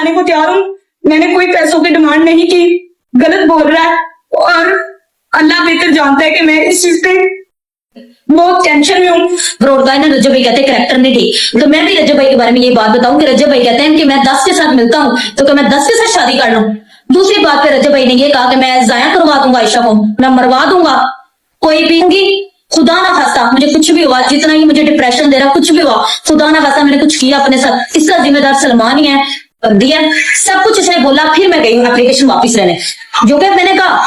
उठाने को तैयार हूँ। मैंने कोई पैसों की डिमांड नहीं की। गलत बोल रहा है और अल्लाह बेहतर जानता है कि मैं इस चीज पे बहुत टेंशन में हूँ। रोडगा ना रजब भाई कहते हैं करैक्टर नहीं ठीक, तो मैं भी रजब भाई के बारे में ये बात बताऊं कि रजब भाई कहते हैं कि मैं 10 के साथ मिलता हूँ तो क्या मैं 10 के साथ शादी कर लूं। दूसरी बात पे रजब भाई ने ये कहा कि मैं जाया करवा दूंगा आयशा को, मैं मरवा दूंगा, कोई भी होंगी, खुदा ना खास्ता मुझे कुछ भी हुआ, जितना ही मुझे डिप्रेशन दे रहा कुछ भी हुआ, खुदा ना खास्ता मैंने कुछ किया अपने साथ, इसका जिम्मेदार सलमान ही है, बंदी है, सब कुछ इसने बोला। फिर मैं गई हूँ एप्लीकेशन वापस लेने, जो कि मैंने कहा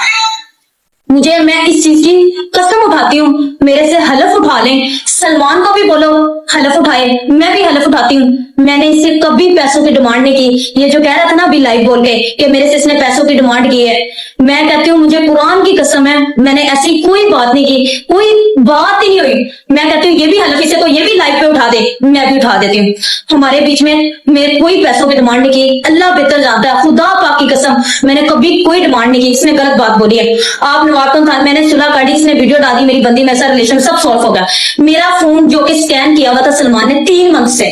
मुझे, मैं इस चीज की कसम उठाती हूँ, मेरे से हलफ उठा लें, सलमान को भी बोलो हलफ उठाए, मैं भी हलफ उठाती हूँ, मैंने इससे कभी पैसों की डिमांड नहीं की। ये जो कह रहा था ना अभी लाइव बोल के कि मेरे से इसने पैसों की डिमांड की है, मैं कहती हूँ मुझे कुरान की कसम है मैंने ऐसी कोई बात नहीं की, कोई बात ही नहीं हुई। मैं कहती हूँ ये भी हलफ इसे को ये भी लाइव पे उठा दे, मैं भी उठा देती हूँ। हमारे बीच में मेरे कोई पैसों की डिमांड नहीं की, अल्लाह बेहतर जानता है, खुदा पाक की कसम मैंने कभी कोई डिमांड नहीं की। इसने गलत बात बोली है, आप नवाब खान, मैंने सुलह काटी, इसने वीडियो डाली, मेरी बंदी मेरे साथ रिलेशन सब सॉल्व हो गया। मेरा फोन जो कि स्कैन किया हुआ था सलमान ने 3 मंथ से,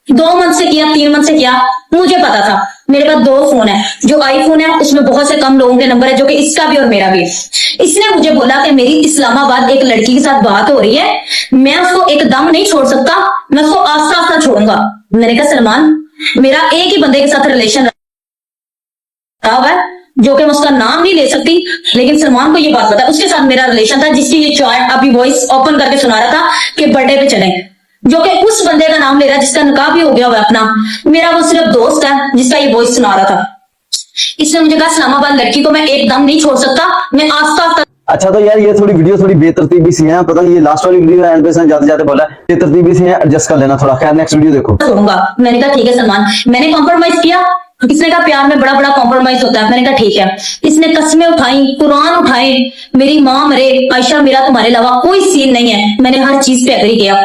2 मंथ से किया, 3 मंथ से किया, मुझे पता था। मेरे पास 2 फोन है, जो आईफोन है उसमें बहुत से कम लोगों के नंबर है, जो कि इसका भी और मेरा भी। इसने मुझे बोला कि मेरी इस्लामाबाद एक लड़की के साथ बात हो रही है, मैं उसको एकदम नहीं छोड़ सकता, मैं उसको आस्ता आस्ता छोड़ूंगा। मैंने कहा सलमान मेरा एक ही बंदे के साथ रिलेशन रहा हुआ है, जो कि मैं उसका नाम नहीं ले सकती, लेकिन सलमान को ये बात पता है, उसके साथ मेरा रिलेशन था, जिसकी ये चाय अभी वॉइस ओपन करके सुना रहा था कि बर्थडे पे चले, जो कि उस बंदे का नाम ले रहा है जिसका निकाह भी हो गया हुआ अपना, मेरा वो सिर्फ दोस्त है जिसका ये वॉइस सुना रहा था। इसने मुझे कहा इस्लामाबाद लड़की को मैं एकदम नहीं छोड़ सकता, मैं आस्ता आस्ता। अच्छा तो यार ये थोड़ी वीडियो थोड़ी बेतरतीबी सी है, पता नहीं ये लास्ट वाली वीडियो एंड पे जाते जाते बोला बेतरतीबी सी है, एडजस्ट कर लेना थोड़ा। खैर नेक्स्ट वीडियो देखो। छोड़ूंगा। मैंने कहा ठीक है सलमान, मैंने कॉम्प्रोमाइज किया। इसने कहा प्यार में बड़ा बड़ा कॉम्प्रोमाइज होता है, मैंने कहा ठीक है। इसने कस्में उठाई, कुरान उठाए, मेरी माँ मरे, आयशा मेरा तुम्हारे अलावा कोई सीन नहीं है, मैंने हर चीज पे एग्री किया।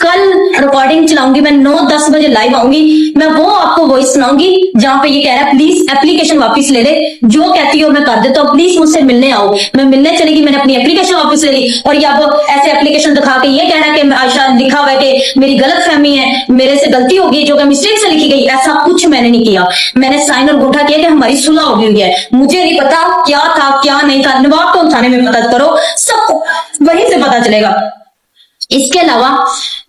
कल रिकॉर्डिंग चलाऊंगी मैं, 9-10 बजे लाइव आऊंगी, मैं वो आपको वॉइस सुनाऊंगी जहां पे ये कह रहा है प्लीज एप्लीकेशन वापस ले ले, जो कहती हो मैं कर देता हूँ, प्लीज मुझसे मिलने आओ। मैं मिलने चलेगी, मैंने अपनी एप्लीकेशन वापस ले ली, और ये अब ऐसे एप्लीकेशन दिखा के ये कह रहा है कि आयशा लिखा हुआ है कि मेरी गलत फहमी है, मेरे से गलती होगी, जो कि मिस्टेक से लिखी गई, ऐसा कुछ मैंने नहीं किया। मैंने साइन और अंगूठा किया कि हमारी सुलह हो गई है, मुझे नहीं पता क्या था क्या नहीं था, नवाब को थाने में पता करो, सब वहीं से पता चलेगा। इसके अलावा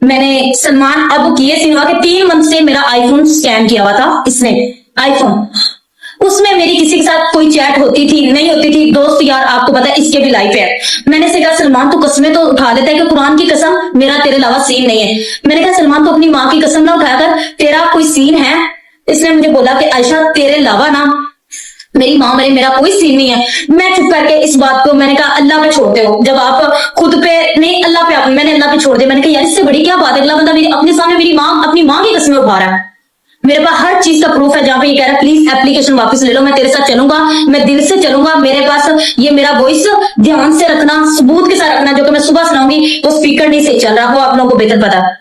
मैंने सलमान अब किए सिनेमा के 3 मंथ से मेरा आईफोन स्कैन किया हुआ था इसने, आईफोन, उसमें मेरी किसी के साथ कोई चैट होती थी नहीं होती थी, दोस्त यार आपको पता है इसके भी लाइफ है। मैंने से कहा सलमान तू कसमें तो उठा लेता है कि कुरान की कसम मेरा तेरे अलावा सीन नहीं है। मैंने कहा सलमान तो अपनी माँ की कसम ना उठाया कर, तेरा कोई सीन है। इसने मुझे बोला कि आयशा तेरे अलावा ना मेरी माँ मरे, मेरा कोई सीन नहीं है। मैं चुप करके इस बात को, मैंने कहा अल्लाह पे छोड़ते हो, जब आप खुद पे नहीं अल्लाह पे, आप मैंने अल्लाह पे छोड़ दिया। मैंने कहा यार इससे बड़ी क्या बात है, अगला बंदा मेरी अपने सामने मेरी माँ अपनी माँ की कसमें उठा रहा है, मेरे पास हर चीज का प्रूफ है जहां पे ये कह रहा है प्लीज एप्लीकेशन वापस ले लो, मैं तेरे साथ चलूंगा, मैं दिल से चलूंगा, मेरे पास ये मेरा वॉइस ध्यान से रखना, सबूत के साथ रखना, जो कि मैं सुबह सुनाऊंगी वो स्पीकर नहीं से चल रहा, वो आप लोगों को बेहतर पता है।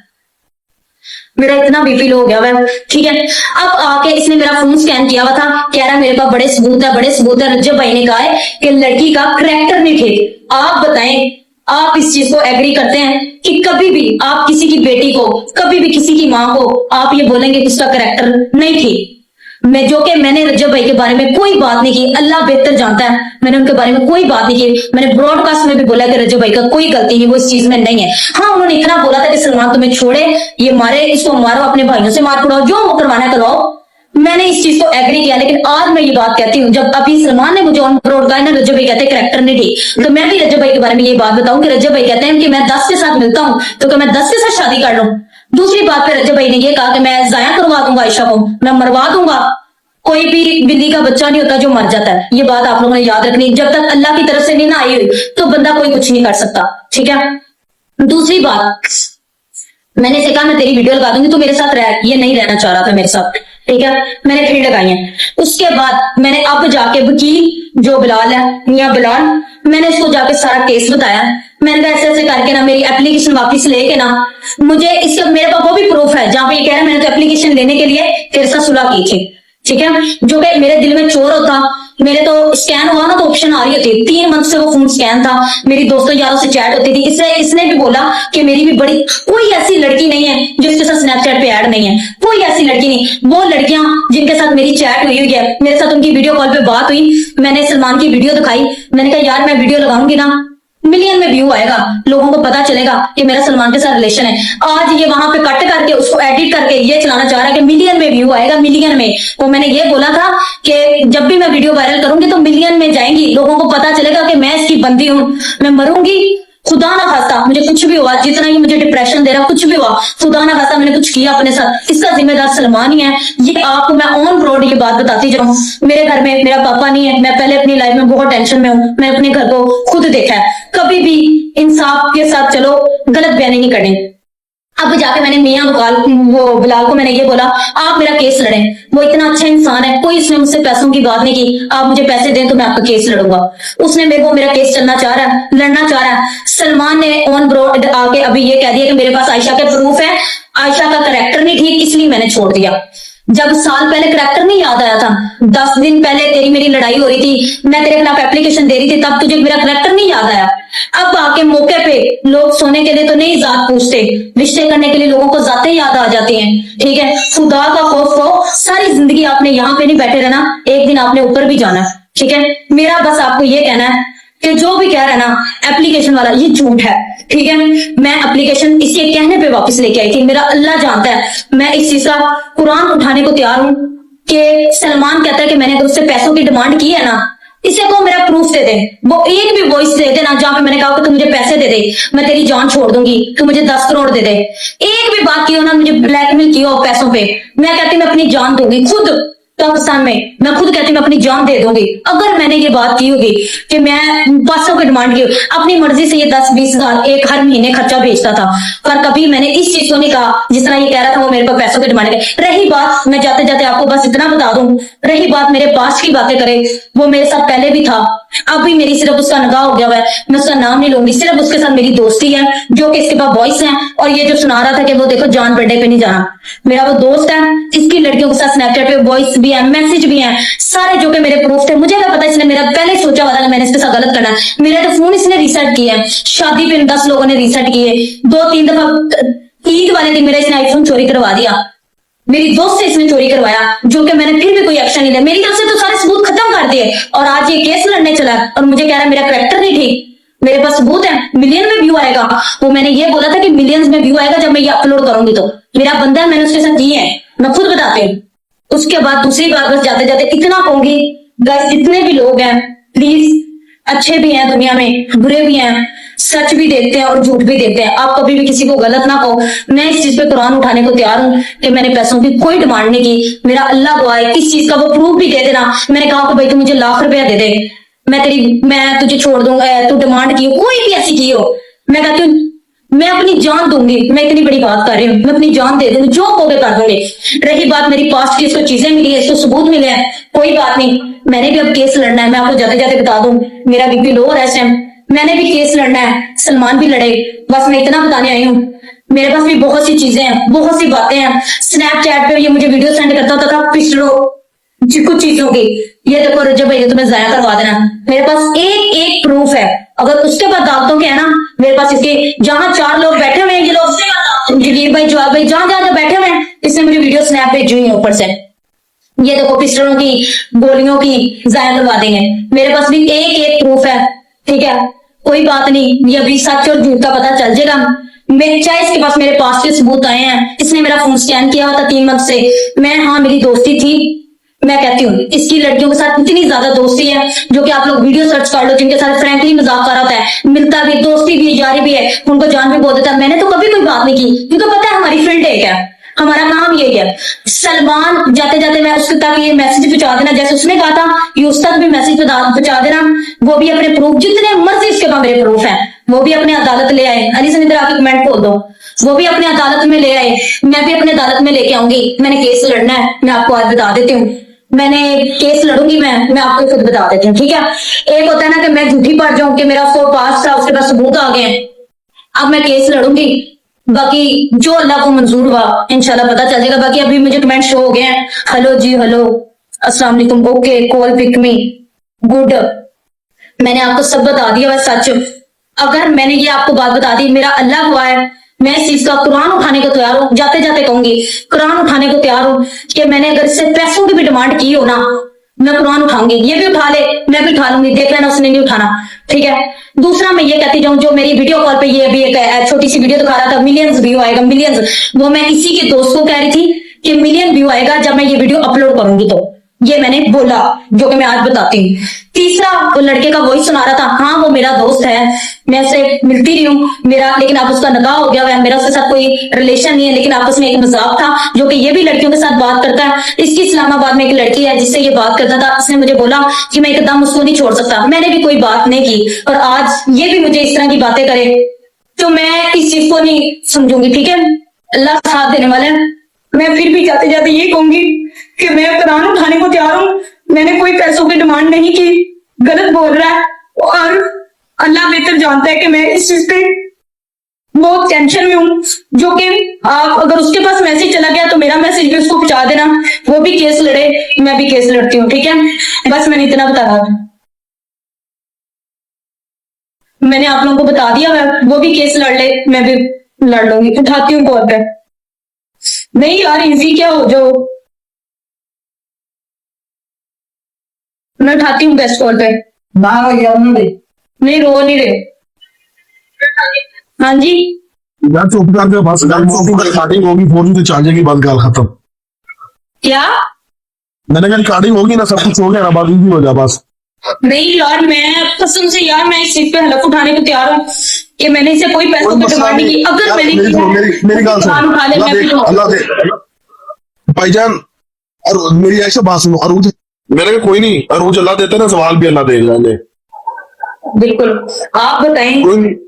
मेरा इतना बीपी लो हो गया हुआ, ठीक है। अब आके इसने मेरा फोन स्कैन किया हुआ था, कह रहा है मेरे पास बड़े सबूत है, बड़े सबूत है। रज्जब भाई ने कहा है कि लड़की का करैक्टर नहीं ठीक। आप बताएं, आप इस चीज को एग्री करते हैं कि कभी भी आप किसी की बेटी को, कभी भी किसी की माँ को आप ये बोलेंगे कि उसका करैक्टर नहीं ठीक? मैं जो कि मैंने रज्जब भाई के बारे में कोई बात नहीं की, अल्लाह बेहतर जानता है, मैंने उनके बारे में कोई बात नहीं की। मैंने ब्रॉडकास्ट में भी बोला कि रज्जब भाई का कोई गलती नहीं, वो इस चीज में नहीं है। हाँ उन्होंने इतना बोला था कि सलमान तुम्हें छोड़े, ये मारे, इसको मारो, अपने भाइयों से मार पड़ाओ, जो करवाना करवाओ, मैंने इस चीज को एग्री किया। लेकिन आज मैं ये बात कहती हूँ, जब अभी सलमान ने मुझे ऑन रोड गाया ना रज्जब भाई कहते हैं करैक्टर नहीं ठीक, तो मैं भी रज्जब भाई के बारे में ये बात बताऊं कि रज्जब भाई कहते हैं कि मैं 10 के साथ मिलता हूँ तो क्या मैं 10 के साथ शादी कर लूं। दूसरी बात पे रज्जब भाई ने ये कहा कि मैं जाया करवा दूंगा आयशा को, मैं मरवा दूंगा, कोई भी बिल्ली का बच्चा नहीं होता जो मर जाता है, ये बात आप लोगों ने याद रखनी, जब तक अल्लाह की तरफ से नहीं ना आई हुई तो बंदा कोई कुछ नहीं कर सकता, ठीक है। दूसरी बात, मैंने इसे कहा मैं तेरी वीडियो लगा दूंगी, तू मेरे साथ रह, ये नहीं रहना चाह रहा था मेरे साथ, ठीक है, मैंने फिर लगाई है। उसके बाद मैंने अब जाके वकील जो बिलाल है, मियां बिलाल, मैंने इसको जाके सारा केस बताया। मैंने कहा ऐसे ऐसे करके ना मेरी एप्लीकेशन वापस लेके ना, मुझे इसका मेरे पास वो भी प्रूफ है जहां पे ये कह रहा है मैंने तो एप्लीकेशन लेने के लिए तेरे साथ सुलह की थी, ठीक है, जो कि मेरे दिल में चोर होता मेरे तो स्कैन हुआ ना तो ऑप्शन आ रही होती है, 3 मंथ से वो फोन स्कैन था, मेरी दोस्तों यारों से चैट होती थी। इसने भी बोला कि मेरी भी बड़ी, कोई ऐसी लड़की नहीं है जो इसके साथ स्नैपचैट पे ऐड नहीं है, कोई ऐसी लड़की नहीं। वो लड़कियां जिनके साथ मेरी चैट हुई है, मेरे साथ उनकी वीडियो कॉल पे बात हुई, मैंने सलमान की वीडियो दिखाई, मैंने कहा यार मैं वीडियो लगाऊंगी ना, मिलियन में व्यू आएगा, लोगों को पता चलेगा कि मेरा सलमान के साथ रिलेशन है। आज ये वहां पे कट करके उसको एडिट करके ये चलाना चाह रहा है कि मिलियन में व्यू आएगा, मिलियन में। तो मैंने ये बोला था कि जब भी मैं वीडियो वायरल करूंगी तो मिलियन में जाएंगी, लोगों को पता चलेगा कि मैं इसकी बंदी हूं, मैं मरूंगी, खुदा ना खास्ता मुझे कुछ भी हुआ, जितना ही मुझे डिप्रेशन दे रहा, कुछ भी हुआ, खुदा ना खास्ता मैंने कुछ किया अपने साथ, इसका जिम्मेदार सलमान ही है। ये आपको मैं ऑन रोड ये बात बताती जाऊं। मेरे घर में मेरा पापा नहीं है, मैं पहले अपनी लाइफ में बहुत टेंशन में हूं, मैं अपने घर को खुद देखा है, कभी भी इंसाफ के साथ चलो, गलत बयानी नहीं करनी। अब जाके मैंने मियां बिलाल को मैंने ये बोला आप मेरा केस लड़ें, वो इतना अच्छा इंसान है, कोई उसने मुझसे पैसों की बात नहीं की, आप मुझे पैसे दें तो मैं आपका केस लड़ूंगा। उसने मेरे को मेरा केस चलना चाह रहा है, लड़ना चाह रहा है। सलमान ने ऑन ब्रोड आके अभी ये कह दिया कि मेरे पास आयशा के प्रूफ है, आयशा का करैक्टर नहीं ठीक, इसलिए मैंने छोड़ दिया। जब साल पहले करैक्टर नहीं याद आया था, 10 दिन पहले तेरी मेरी लड़ाई हो रही थी, मैं तेरे खिलाफ एप्लीकेशन दे रही थी, तब तुझे मेरा करैक्टर नहीं याद आया। अब आके मौके पे लोग सोने के लिए तो नहीं जात पूछते, रिश्ते करने के लिए लोगों को जातें याद आ जाती हैं। ठीक है, खुदा का खौफ हो, सारी जिंदगी आपने यहाँ पे नहीं बैठे रहना, एक दिन आपने ऊपर भी जाना। ठीक है, मेरा बस आपको ये कहना है कि जो भी कह रहा है ना एप्लीकेशन वाला, ये झूठ है। ठीक है, मैं एप्लीकेशन इसके कहने पे वापस लेके आई थी, मेरा अल्लाह जानता है। मैं इस चीज का कुरान उठाने को तैयार हूं कि सलमान कहता है कि मैंने अगर उससे पैसों की डिमांड की है ना, इसे को मेरा प्रूफ दे दे, वो एक भी वॉइस दे देना जहां पे मैंने कहा कि तू मुझे पैसे दे दे, मैं तेरी जान छोड़ दूंगी, तू मुझे 10 करोड़ दे दे। एक भी बात की हो ना, मुझे ब्लैकमेल किया हो पैसों पे, मैं कहती मैं अपनी जान दूंगी खुद पाकिस्तान में, मैं खुद कहती मैं अपनी जान दे दूंगी। अगर मैंने ये बात की होगी कि मैं पैसों की डिमांड की, अपनी मर्जी से ये 10-20 हजार एक हर महीने खर्चा भेजता था, पर कभी मैंने इस चीज को नहीं कहा जिस तरह ये कह रहा था वो मेरे पास पैसों की डिमांड करे। रही बात, मैं जाते जाते आपको बस इतना बता दूं, रही बात मेरे पास की बातें करे, वो मेरे साथ पहले भी था, अब भी मेरी सिर्फ उसका निगाह हो गया हुआ है, मैं उसका नाम नहीं लूंगी, सिर्फ उसके साथ मेरी दोस्ती है, जो कि इसके पास वॉइस है। और ये जो सुना रहा था कि वो देखो जान बर्थडे पे नहीं जाना, मेरा वो दोस्त है, इसकी लड़कियों के साथ स्नैपचैट पे वॉइस भी है, मैसेज भी है, सारे जो कि मेरे प्रूफ थे। मुझे क्या पता इसने मेरा पहले सोचा हुआ था कि मैंने इसके साथ गलत करना है। मेरा तो फोन इसने रीसेट किया है, शादी पे 10 लोगों ने रीसेट किए, 2-3 दफा ईद वाले दिन मेरा इसने आईफोन चोरी करवा दिया, मेरी दोस्त से इसने चोरी करवाया, जो कि मैंने फिर भी कोई एक्शन नहीं लिया, मेरी तरफ से तो सारे सबूत खत्म कर दिए, और आज ये केस लड़ने चला और मुझे कह रहा है मेरा करैक्टर नहीं ठीक। मेरे पास सबूत है, मिलियन में व्यू आएगा, वो मैंने ये बोला था कि मिलियंस में व्यू आएगा जब मैं ये अपलोड करूंगी, तो मेरा बंदा है, मैंने उसके साथ की है, मैं खुद बताती हूँ। उसके बाद दूसरी बात बस जाते जाते इतना कहूंगी, गाइस जितने भी लोग हैं प्लीज, अच्छे भी हैं दुनिया में, बुरे भी हैं, सच भी देखते हैं और झूठ भी देखते हैं, आप कभी भी किसी को गलत ना कहो। मैं इस चीज पे कुरान उठाने को तैयार हूं कि मैंने पैसों की कोई डिमांड नहीं की, मेरा अल्लाह गवाह है, इस चीज का वो प्रूफ भी दे देना। मैंने कहा कि भाई तू मुझे लाख रुपया दे दे, मैं तुझे छोड़ दूंगा, तू डिमांड की कोई भी ऐसी की हो, मैं कहती हूँ मैं अपनी जान दूंगी, मैं इतनी बड़ी बात कर रही हूँ, मैं अपनी जान दे दूंगी, जो कहोगे कर दूंगी। रही बात मेरी पास्ट की, इसको चीजें मिली है, इसको सबूत मिले हैं, कोई बात नहीं, मैंने भी अब केस लड़ना है। मैं आपको जाते जाते बता दूं, मेरा बीपी लो हो रहा है इस टाइम, मैंने भी केस लड़ना है, सलमान भी लड़े, बस मैं इतना बताने आई हूँ। मेरे पास भी बहुत सी चीजें हैं, बहुत सी बातें हैं। स्नैपचैट पे ये मुझे वीडियो सेंड करता होता था पिछलो कुछ चीजों की, ये देखो रजब भाई तुम्हें जाया करवा देना, मेरे पास एक एक प्रूफ है। अगर उसके बाद दावतों के है ना, मेरे पास इसके जहां 4 लोग बैठे हुए हैं, ये लोग जगीर भाई, जवाब भाई, जहां जहां बैठे हुए हैं, इसने मुझे वीडियो स्नैप भेजी हुई है ऊपर से, ये देखो पिस्टलों की, गोलियों की जाया करवा देंगे। मेरे पास भी एक एक प्रूफ है। ठीक है, कोई बात नहीं, ये अभी सच और झूठ का पता चल जाएगा। मैं चाहे इसके पास मेरे पास के सबूत आए हैं, इसने मेरा फोन स्कैन किया हुआ था 3 मंथ से, मैं हाँ मेरी दोस्ती थी, मैं कहती हूँ इसकी लड़कियों के साथ इतनी ज्यादा दोस्ती है, जो कि आप लोग वीडियो सर्च कर लो, जिनके साथ फ्रैंकली मजाक कर रहा होता है, मिलता भी, दोस्ती भी, यारी भी है, उनको जान भी बोल देता है। मैंने तो कभी कोई बात नहीं की, क्योंकि पता है हमारी फ्रेंड एक है, हमारा काम यही है। सलमान जाते जाते मैं उसके तक ये मैसेज पहुंचा देना, जैसे उसने कहा था कि उस तक भी मैसेज पहुंचा देना, वो भी अपने प्रूफ, जितने मर्जी उसके पास मेरे प्रूफ है, वो भी अपने अदालत ले आए। अली से इधर आके कमेंट खोल दो, वो भी अपने अदालत में ले आए, मैं भी अपने अदालत में लेके आऊंगी। मैंने केस लड़ना है, मैं आपको आज बता देती हूँ, मैंने केस लड़ूंगी, मैं आपको खुद बता देती हूँ। ठीक है, एक होता है ना कि मैं झूठी पड़ जाऊं कि मेरा उसको पास था, उसके पास सबूत आ गए, अब मैं केस लड़ूंगी, बाकी जो अल्लाह को मंजूर हुआ इंशाल्लाह पता चल जाएगा। बाकी अभी मुझे कमेंट शो हो गए हैं, हेलो जी, हेलो, अस्सलाम वालेकुम, okay, call pick me, good, मैंने आपको सब बता दिया वह सच। अगर मैंने ये आपको बात बता दी, मेरा अल्लाह हुआ है, मैं इस चीज का कुरान उठाने को तैयार हूँ, जाते जाते कहूंगी कुरान उठाने को तैयार हूँ कि मैंने अगर इससे पैसों की भी डिमांड की हो ना, मैं कुरान उठाऊंगी। ये भी उठा ले, मैं भी उठा लूंगी, देख लेना उसने नहीं उठाना, ठीक है। दूसरा मैं ये कहती जाऊं, जो मेरी वीडियो कॉल पे ये अभी एक छोटी सी वीडियो दिखा रहा था, मिलियंस व्यू आएगा, मिलियंस, वो मैं इसी के दोस्त को कह रही थी कि मिलियन व्यू आएगा जब मैं ये वीडियो अपलोड करूंगी, तो ये मैंने बोला, जो कि मैं आज बताती हूँ। तीसरा, वो लड़के का वॉइस सुना रहा था, हाँ वो मेरा दोस्त है, मैं उससे मिलती रही हूँ, मेरा, लेकिन अब उसका निकाह हो गया हुआ है, मेरा उसके साथ कोई रिलेशन नहीं है, लेकिन आपस में एक मजाक था, जो कि ये भी लड़कियों के साथ बात करता है। इसकी इस्लामाबाद में एक लड़की है जिससे ये बात करता था, इसने मुझे बोला कि मैं एकदम उसको नहीं छोड़ सकता, मैंने भी कोई बात नहीं की, और आज ये भी मुझे इस तरह की बातें करे, तो मैं इस चीज को नहीं समझूंगी, ठीक है। अल्लाह साथ देने वाला है। मैं फिर भी जाते जाते ये कहूंगी कि मैं कुरान उठाने को तैयार हूँ, मैंने कोई पैसों की डिमांड नहीं की, गलत बोल रहा है, और अल्लाह बेहतर जानता है कि मैं इस चीज पे बहुत टेंशन में हूँ, जो कि आप अगर उसके पास मैसेज चला गया तो मेरा मैसेज भी उसको पहुंचा देना, वो भी केस लड़े, मैं भी केस लड़ती हूँ, ठीक है। बस मैंने इतना बता रहा था, मैंने आप लोगों को बता दिया है, वो भी केस लड़ ले, मैं भी लड़ लूंगी, उठाती हूँ कॉल पे। नहीं यार, इजी क्या हो जाओ, मैं उठाती हूँ बेस्ट कॉल पे। नहीं रो नहीं रहे। हाँ जी, यार चुप करके बस गल रिकॉर्डिंग होगी, फोन से चल जाएगी, बस गल खत्म। क्या? मैंने कहा रिकॉर्डिंग होगी ना, सब कुछ हो गया ना, बात इजी हो जा बस। नहीं यार, मैं कसम से यार, मैं इस चीज पे हलफ उठाने को तैयार हूँ कि मैंने इसे कोई पैसों की डिमांड नहीं की। अगर मैंने मेरी गाल सुन, उठा ले, मैं भी अल्लाह दे भाईजान, और मेरी ऐसे बात सुनो, अरूज, मैंने कहा कोई नहीं, अरूज अल्लाह देता ना, सवाल भी अल्लाह देगा। बिल्कुल। आप बताएं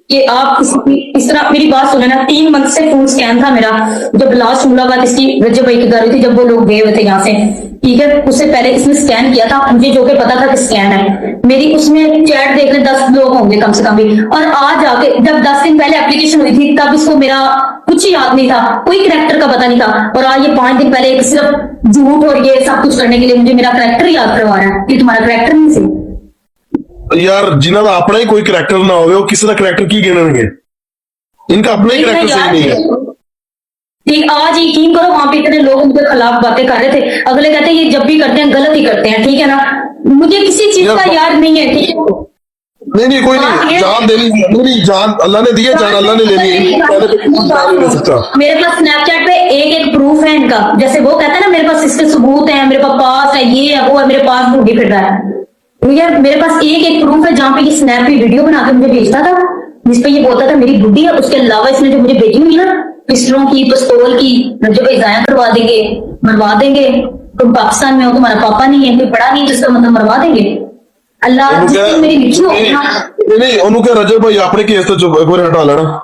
कि आप इस तरह मेरी बात सुने ना, 3 मंथ से फोन स्कैन था मेरा, जब लास्ट मुलाकात इसकी रजब भाई की कर रही थी, जब वो लोग गए हुए थे यहाँ से, ठीक है, उससे पहले इसने स्कैन किया था, मुझे जो कि पता था कि स्कैन है, मेरी उसमें चैट देखने 10 लोग होंगे कम से कम भी, और आज आके जब 10 दिन पहले एप्लीकेशन हुई थी तब इसको मेरा कुछ ही याद नहीं था, कोई करैक्टर का पता नहीं था, और आज ये 5 दिन पहले सिर्फ झूठ और ये सब कुछ करने के लिए मुझे मेरा करैक्टर याद करवा रहा है कि तुम्हारा करैक्टर नहीं सही। यार जिन्हों का अपना ही कोई करैक्टर ना हो, किसी का करैक्टर की गिनेंगे, इनका अपना ही करैक्टर सही नहीं है। ठीक, आज यकीन करो, वहां पे इतने लोग उनके खिलाफ बातें कर रहे थे, अगले कहते हैं ये जब भी करते हैं गलत ही करते हैं, ठीक है ना। मुझे किसी चीज का याद नहीं है, ठीक है। नहीं कोई नहीं, जान देनी नहीं, जान अल्लाह ने दी है, जान अल्लाह ने लेनी है, नहीं ले सकता। मेरे पास स्नैपचैट पे एक प्रूफ है इनका, जैसे वो कहते हैं ना मेरे पास इसके सबूत है, मेरे पास है, ये है, वो है, मेरे पास ढूंढी फिर रहा है, यार मेरे पास एक प्रूफ है जहाँ पे ये स्नैप की वीडियो बना के मुझे भेजता था, जिसपे ये बोलता था मेरी बुद्धि है। उसके अलावा इसने जो मुझे भेजी हुई ना, पिस्टलों की, पिस्तौल की, मुझे कोई जाया करवा देंगे, मरवा देंगे, तुम पाकिस्तान में हो, तुम्हारा पापा नहीं है, कोई बड़ा नहीं, जिसका मतलब मरवा देंगे। अल्लाह जिसने मेरी लिखी हो नहीं उन्होंने रजब भाई अपने केस तो चुप एक बार हटा लेना।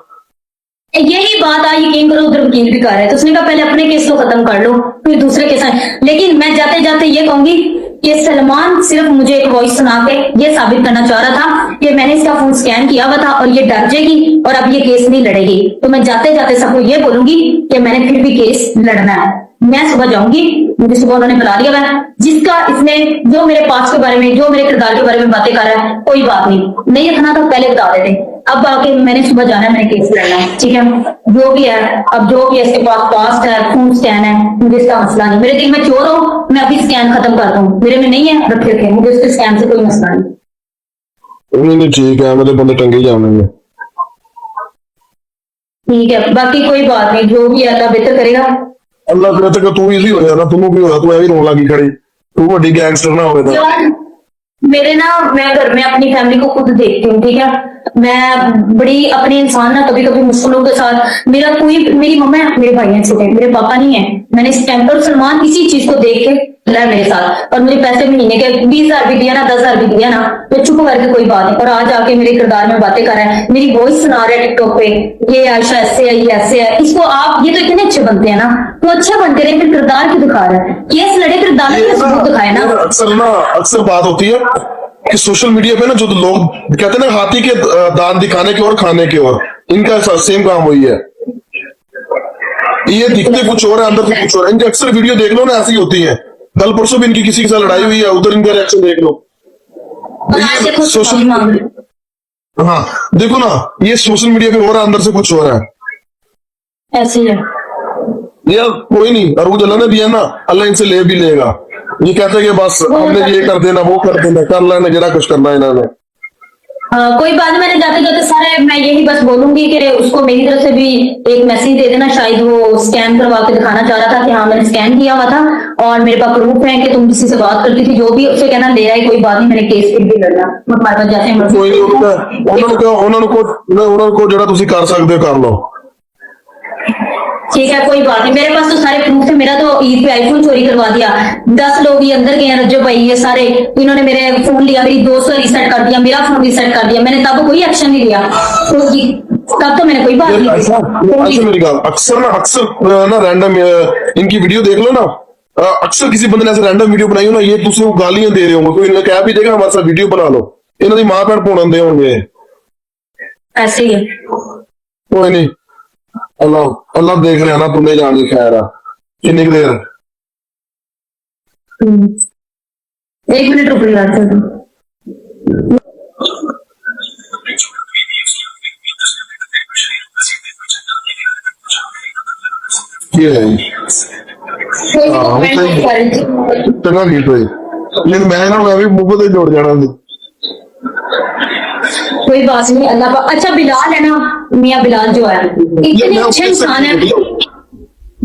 यही बात आज यकीन करो, उधर वकील भी कर रहे हैं, तो उसने कहा पहले अपने केस को खत्म कर लो, फिर दूसरे केस आए। लेकिन मैं जाते जाते ये कहूंगी कि सलमान सिर्फ मुझे एक वॉइस सुना के ये साबित करना चाह रहा था कि मैंने इसका फोन स्कैन किया हुआ था और ये डर जाएगी और अब ये केस नहीं लड़ेगी। तो मैं जाते जाते सबको ये बोलूंगी कि मैंने फिर भी केस लड़ना है। मैं सुबह जाऊंगी, मुझे सुबह उन्होंने बुला लिया है, जिसका इसने जो मेरे पास के बारे में, जो मेरे किरदार के बारे में बातें कर रहा है, कोई बात नहीं रखना था पहले बता देते। अब आके मैंने सुबह जाना है, मैंने केस लड़ना है, ठीक है। जो भी है, अब जो भी है, इसके पास पास्ट है, खून स्कैन है, मुझे इसका मसला नहीं। मेरे दिल में चोर हो, मैं अभी स्कैन खत्म करता हूँ, मेरे में नहीं है, रखे थे, मुझे उसके स्कैन से कोई मसला नहीं। ठीक है, मेरे बंदे टंगे जाएंगे, ठीक है, बाकी कोई बात नहीं, जो भी है अल्लाह बेहतर करेगा। अल्लाह करे तक तू इजी हो जाना, तुम भी होया, तू ऐ भी रोन लगी खड़ी, तू बड़ी गैंगस्टर ना होवे तो। मेरे ना, मैं घर में अपनी फैमिली को खुद देखती हूँ, ठीक है। मैं बड़ी अपने इंसान ना कभी कभी मुश्किलों के साथ, मेरा कोई, मेरी मम्मा है, मेरे भाई हैं छोटे, मेरे पापा नहीं है। मैंने इस टाइम पर सलमान इसी चीज को देख के है मेरे साथ, और मुझे पैसे महीने के 20,000 भी दिया ना, 10,000 भी दिया ना, तो चुप करके कोई बात नहीं। और आज आके मेरे किरदार में बातें कर रहा है, मेरी वॉइस सुना रहा है टिकटॉक पे, ये आयशा ऐसे है, ये ऐसे है। इसको आप, ये तो इतने अच्छे बनते हैं ना, तो अच्छे बनते रहे, फिर किरदार क्यों दिखा रहा है? केस लड़े, किरदार के सबूत दिखाए ना। अक्सर बात होती है कि सोशल मीडिया पे ना जो लोग कहते हैं ना, हाथी के दांत दिखाने की और खाने की ओर, इनका सेम काम वही है। ये दिखते कुछ और है, अंदर से कुछ और। इनकी अक्सर वीडियो देख लो ना, ऐसी होती है। कल परसों भी इनकी किसी के साथ लड़ाई हुई है, उधर इनका रिएक्शन देख लो। और आज से खुद सोशल माफी मांग रही हूँ। हाँ देखो ना, ये सोशल मीडिया पे हो रहा है, अंदर से कुछ हो रहा है ऐसे ही है। यार। कोई नहीं, और वो जो अल्लाह ने दिया ना, अल्लाह इनसे ले भी लेगा। ये कहते हैं कि बस हमने ये कर देना, वो कर देना, कर लेना, जरा कुछ करना है इन्होंने। कोई बात नहीं, मैंने जाते जाते सारे मैं यही बस बोलूंगी कि उसको मेरी तरफ से भी एक मैसेज दे देना। शायद वो स्कैन करवा के दिखाना चाह रहा था कि हाँ मैंने स्कैन किया हुआ था और मेरे पास प्रूफ है कि तुम किसी से बात करती थी, जो भी उससे कहना ले आई, कोई बात नहीं, मैंने केस फिर भी लड़ना हमारे पास जैसे मर्जी। कोई नहीं, ਉਹਨਾਂ को ਜਿਹੜਾ ਤੁਸੀਂ ਕਰ ਸਕਦੇ ਹੋ कर लो। ठीक है, कोई बात नहीं, मेरे पास तो सारे प्रूफ है। मेरा तो ईद पे आईफोन चोरी करवा दिया, 10 लोग ये अंदर गए हैं, रज्जो भाई ये सारे, इन्होंने मेरे फोन लिया, मेरी 200 रीसेट कर दिया, मेरा फोन रीसेट कर दिया, मैंने तब कोई एक्शन नहीं लिया, तब तो मैंने कोई बात नहीं ऐसा मेरी गल अक्सर ना रैंडम इनकी वीडियो देख लो ना, अक्सर किसी बंदे ने ऐसे रैंडम वीडियो बनाई हो ना, ये दूसरे को गालियां दे रहे होंगे, कोई इन्हें कह भी देगा हमारे साथ वीडियो बना लो, इन्हों की मां भैन भून दे होंगे। ऐसे ही है। कोई नहीं, अल्लाह अल्लाह देख रहे हैं ना, तुम्हें जाने खैर आ कितनी देर। 1 मिनट रुक यार। ये है चंगा गीत होई, लेकिन मैं भी मुंह पे जोड़ जाना सी। कोई बात नहीं, अल्लाह अच्छा बिलाल है ना, मियाँ बिलाल जो है इतने अच्छे इंसान है,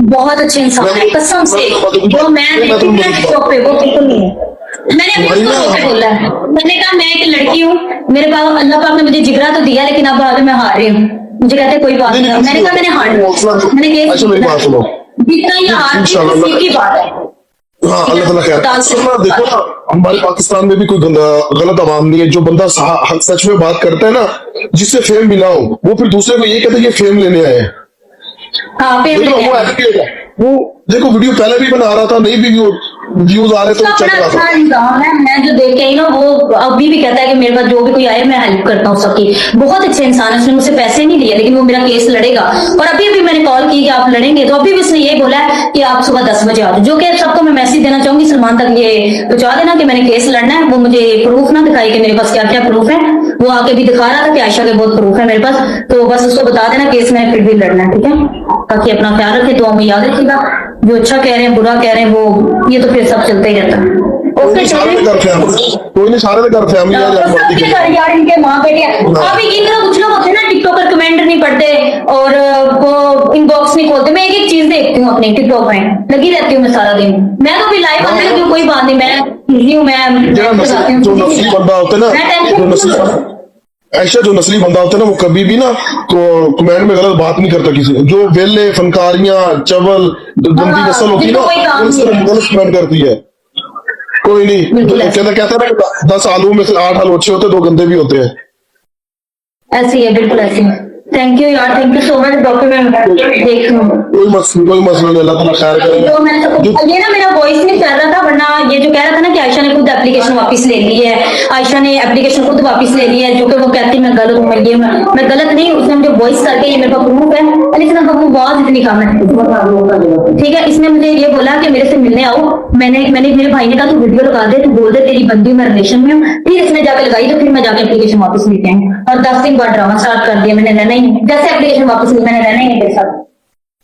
बहुत अच्छे इंसान है कसम से। जो मैं देखती हूँ ना टिकटॉक पे, वो बिल्कुल नहीं है। मैंने अपने दोस्तों से बोला है, मैंने कहा मैं एक लड़की हूँ, मेरे पास अल्लाह पाक ने मुझे जिगरा तो दिया, लेकिन अब आगे मैं हार रही हूँ। मुझे कहते कोई बात नहीं, मैंने कहा मैंने हार लिया, मैंने अच्छा मेरी बात सुनो, जितना ही हार की बात है। हाँ अल्लाह ताला खैर। देखो ना, हमारे पाकिस्तान में भी कोई गलत आवाम नहीं है, जो बंदा सच में बात करता है ना, जिससे फेम मिला हो, वो फिर दूसरे को ये कहते हैं ये फेम लेने आए हैं। हाँ वो देखो वीडियो पहले भी बना रहा था, नहीं भी व्यूज आ रहे तो चल रहा था। निजाम है, मैं जो देख के आई ना, वो अभी भी कहता है कि मेरे पास जो भी कोई आए मैं हेल्प करता हूँ सबकी। बहुत अच्छे इंसान है, उसने मुझसे पैसे नहीं लिए, लेकिन वो मेरा केस लड़ेगा। और अभी भी मैंने कॉल की कि आप लड़ेंगे, तो अभी भी उसने यही बोला है कि आप सुबह 10 बजे आ जाओ। जो कि सबको मैं मैसेज देना चाहूंगी, सलमान तक ये पहुंचा देना कि मैंने केस लड़ना है। वो मुझे प्रूफ ना दिखाई कि मेरे पास क्या क्या प्रूफ है, वो आके भी दिखा रहा था कि आयशा के बहुत प्रूफ है मेरे पास, तो बस उसको बता देना केस मैंने फिर भी लड़ना है, ठीक है। बाकी अपना ख्याल रखे, दुआ में याद रखिएगा। जो अच्छा कह रहे हैं बुरा कह रहे हैं, वो ये तो फिर सब चलता ही रहता है। कोई नहीं, सारे के घर फैमिली यार इनके माँ बेटे अभी इन तरह कुछ लोग होते हैं ना, टिकटॉकर कमेंट नहीं पढ़ते और वो इनबॉक्स नहीं खोलते। मैं एक चीज देखती हूँ अपने टिकटॉक में, लगी रहती हूँ मैं सारा दिन। मैं तो भी लाइव आने लगी हूँ, कोई बात नहीं, मैं बिजी हूँ, मैं जो नस्ली बंदा होता है ना, ऐसा जो नस्ली बंदा होता है ना, वो कभी भी ना तो कमेंट में गलत बात नहीं करता किसी। जो वेले फनकारियां चवल गंदी नस्ल होती है ना, गलत कमेंट करती है। कोई नहीं, कहता है ना 10 आलू में से 8 आलू अच्छे होते, 2 गंदे भी होते हैं। ऐसी है, बिल्कुल ऐसी है। थैंक यू यार, thank you so much doctor. मैं देख लूँ, कोई मसला नहीं, अल्लाह ताला खैर करे। ये ना मेरा वॉइस नहीं चल रहा था, वरना ये जो कह रहा था ना कि आयशा ने खुद एप्लीकेशन वापस ले ली है, आयशा ने एप्लीकेशन खुद वापस ले ली है, जो कि वो कहती मैं गलत हूँ, मैं गलत नहीं। उसने मुझे वॉइस करके, ये मेरे पास प्रूफ है, लेकिन अब वो आवाज इतनी कम है, ठीक है। इसने मुझे ये बोला कि मेरे से मिलने आओ, मैंने मेरे भाई ने कहा तू वीडियो लगा दे, तू बोल दे तेरी बंदी मैं रिलेशन में हूँ। फिर इसने जाकर लगाई, तो फिर मैं जाकर एप्लीकेशन वापस लेके आई और 10 दिन बाद ड्रामा स्टार्ट कर दिया। मैंने रहना ही नहीं, जैसे एप्लीकेशन वापस ली मैंने रहना ही नहीं मेरे साथ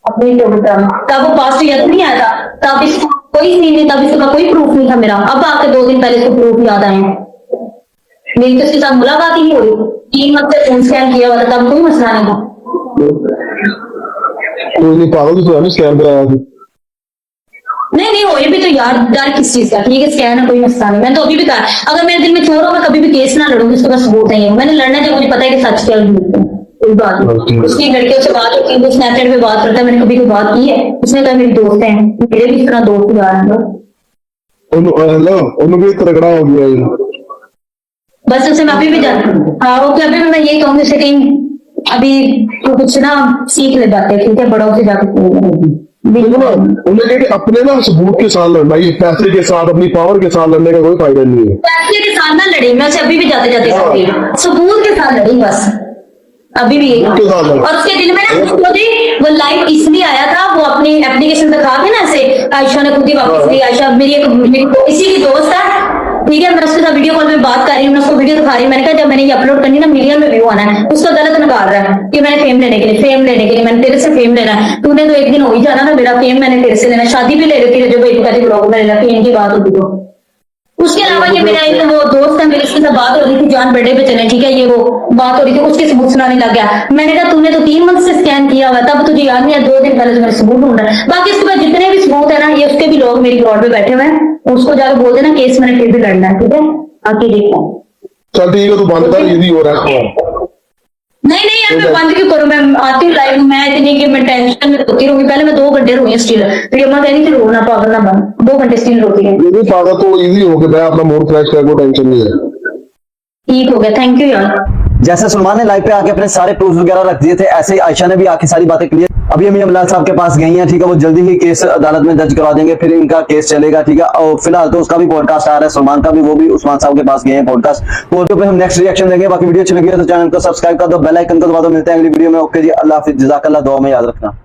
अपनी ड्रामा। तब वो पास्ट ईयर नहीं आया था, तब इसको कोई सीन नहीं, तब इसका कोई प्रूफ नहीं था मेरा। अब आके 2 दिन पहले इसको प्रूफ याद आए हैं। मेरी तो इसके साथ मुलाकात ही नहीं हो रही, 3 हफ्ते फोन स्कैन किया हुआ था, तब कोई मसला नहीं था। कोई नहीं, पागल तो नहीं स्कैन कराया थी। नहीं हो भी तो यार, डर किस चीज का, ठीक है स्कैन है कोई मसला नहीं। मैंने तो अभी भी कहा अगर मेरे दिल में चोर हो, मैं कभी भी केस ना लड़ूंगी, उसके पास सबूत नहीं है। मैंने लड़ना है जब मुझे पता है कि सच क्या है। कोई बात नहीं, उसकी लड़कियों से बात होती है, वो स्नैपचैट पे बात करता है, मैंने कभी कोई बात की है? उसने कहा मेरी दोस्त है, मेरे भी इस तरह दोस्त यार हैं उन्होंने भी तगड़ा हो गया है। बस उसे मैं अभी भी जानती हूँ। हाँ ओके, अभी भी मैं यही कहूंगी उसे कहीं अभी तो कुछ ना सीख ले बातें, ठीक है, बड़ों से जाकर उन्हें अपने ना सबूत के साथ लड़ना, ये पैसे के साथ अपनी पावर के साथ लड़ने का कोई फायदा नहीं है। पैसे के साथ ना लड़ी, मैं उसे अभी भी जाते जाते सबूत के साथ लड़ी बस, अभी भी। और उसके दिल में ना वो लाइव इसलिए आया था, वो अपनी एप्लीकेशन दिखा के ना ऐसे आयशा ने खुद ही वापस ली। आयशा मेरी इसी की दोस्त है, ठीक है, मैं उसके साथ वीडियो कॉल में बात कर रही हूँ, मैं उसको वीडियो दिखा रही हूँ। मैंने कहा जब मैंने ये अपलोड करनी ना, मिलियन में व्यू आना है, उसका गलत नकार रहा है कि मैंने फेम लेने के लिए मैंने तेरे से फेम लेना है। तूने तो एक दिन हो ही जाना ना, मेरा फेम मैंने तेरे से लेना, शादी भी ले लेती है, जो भाई कहती ब्लॉग में लेना, फेम की बात होती तो। उसके अलावा ये मेरा एक वो दोस्त है, मेरे उसके साथ बात हो रही थी, जान बर्थडे पे चले, ठीक है, ये वो बात हो रही थी, उसके सबूत सुनाने लग गया। मैंने कहा तूने तो 3 मंथ से स्कैन किया हुआ, तब तुझे याद नहीं है, 2 दिन पहले तो मैंने सबूत ढूंढा। बाकी इसके बाद जितने भी सबूत है ना, ये उसके भी लोग मेरी प्लॉट पे बैठे हुए हैं, उसको जाकर बोल देना केस मैंने फिर भी लड़ना है, ठीक है, आके देखो। चल ठीक है, तू बंद कर, ये भी हो रहा है। नहीं नहीं यार, मैं बंद क्यों करूं, मैं आती हूँ लाइव, मैं इतनी कि मैं टेंशन में रोती रहूंगी। पहले मैं 2 घंटे रोई स्टिल, फिर अम्मा कह रही थी रोना पागल ना बन, 2 घंटे स्टिल रोती है। ये भी पागल तो इजी हो गया, मैं अपना मूड फ्रेश कर, कोई टेंशन नहीं है। ठीक हो गया, थैंक यू यार। जैसे सलमान ने लाइव पे आके अपने सारे प्रूफ वगैरह रख दिए थे, ऐसे ही आयशा ने भी आके सारी बातें क्लियर। अभी हम अमलाल साहब के पास गई हैं, ठीक है, वो जल्दी ही केस अदालत में दर्ज करवा देंगे, फिर इनका केस चलेगा, ठीक है। और फिलहाल तो उसका भी पॉडकास्ट आ रहा है, सलमान का भी, वो भी उस्मान साहब के पास गए हैं पॉडकास्ट, तो पे हम नेक्स्ट रिएक्शन देंगे। बाकी वीडियो अच्छी लगी है तो चैनल को सब्सक्राइब कर दो, बेल आइकन को दबा दो। मिलते हैं अगली वीडियो में। ओके जी, अल्लाह हाफिज, जज़ाकल्लाह, दुआ में याद रखना।